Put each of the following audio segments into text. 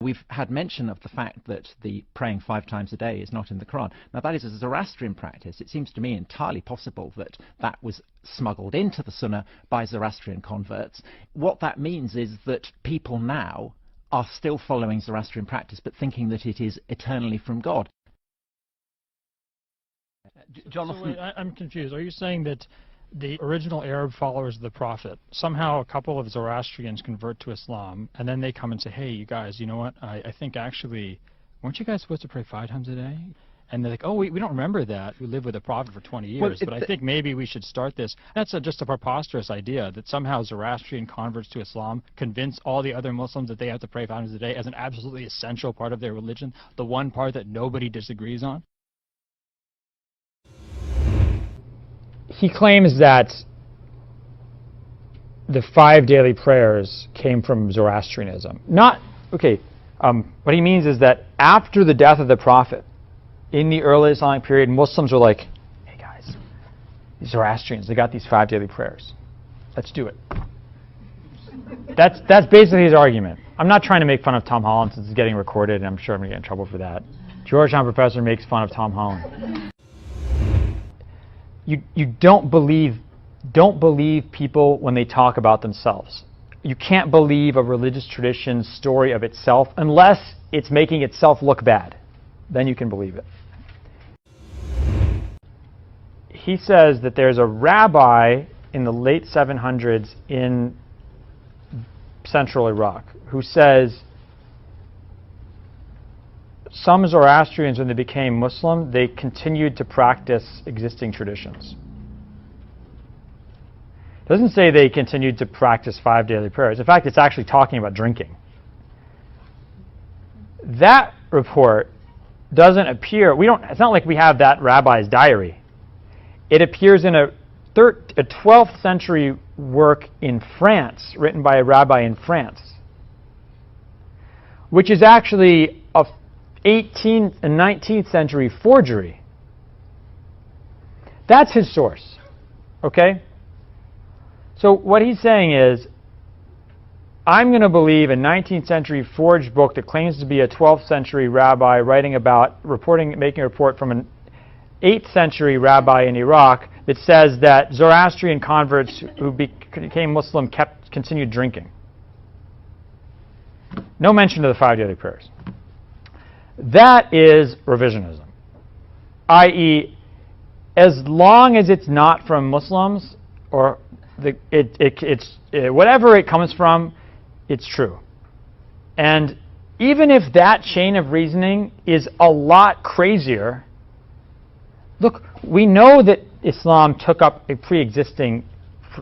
We've had mention of the fact that the praying 5 times a day is not in the Quran. Now, that is a Zoroastrian practice. It seems to me entirely possible that that was smuggled into the Sunnah by Zoroastrian converts. What that means is that people now are still following Zoroastrian practice, but thinking that it is eternally from God. Jonathan, so I'm confused. Are you saying that the original Arab followers of the Prophet, somehow a couple of Zoroastrians convert to Islam, and then they come and say, hey, you guys, you know what? I think actually, weren't you guys supposed to pray 5 times a day? And they're like, oh, we don't remember that. We lived with the Prophet for 20 years, but I think maybe we should start this. That's just a preposterous idea that somehow Zoroastrian converts to Islam convince all the other Muslims that they have to pray 5 times a day as an absolutely essential part of their religion, the one part that nobody disagrees on. He claims that the 5 daily prayers came from Zoroastrianism. What he means is that after the death of the Prophet, in the early Islamic period, Muslims were like, hey guys, these Zoroastrians, they got these 5 daily prayers. Let's do it. That's basically his argument. I'm not trying to make fun of Tom Holland since it's getting recorded, and I'm sure I'm going to get in trouble for that. Georgetown professor makes fun of Tom Holland. You don't believe people when they talk about themselves. You can't believe a religious tradition's story of itself unless it's making itself look bad. Then you can believe it. He says that there's a rabbi in the late 700s in central Iraq who says some Zoroastrians, when they became Muslim, they continued to practice existing traditions. It doesn't say they continued to practice 5 daily prayers. In fact, it's actually talking about drinking. That report doesn't appear, it's not like we have that rabbi's diary. It appears in a 12th century work in France, written by a rabbi in France, which is actually a 18th and 19th century forgery. That's his source. Okay? So what he's saying is, I'm going to believe a 19th century forged book that claims to be a 12th century rabbi writing about, making a report from an 8th century rabbi in Iraq that says that Zoroastrian converts who became Muslim continued drinking. No mention of the 5 daily prayers. That is revisionism, i.e., as long as it's not from Muslims or whatever it comes from, it's true. And even if that chain of reasoning is a lot crazier, look, we know that Islam took up pre-existing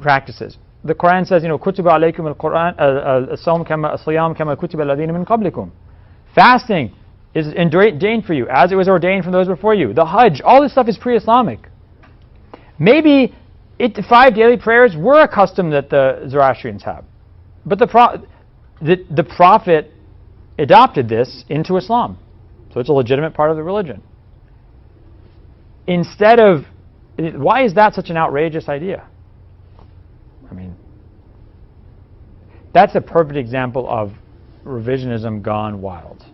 practices. The Quran says, كُتِبَ عَلَيْكُمُ الْقُرْآنَ الصَّوْمُ كَمَا الصِّيَامُ كَمَا كُتِبَ الَّذِينَ مِنْ قَبْلِكُمْ. Fasting is ordained for you, as it was ordained from those before you. The Hajj, all this stuff is pre-Islamic. Maybe 5 daily prayers were a custom that the Zoroastrians have. But the Prophet adopted this into Islam. So it's a legitimate part of the religion. Why is that such an outrageous idea? I mean, that's a perfect example of revisionism gone wild.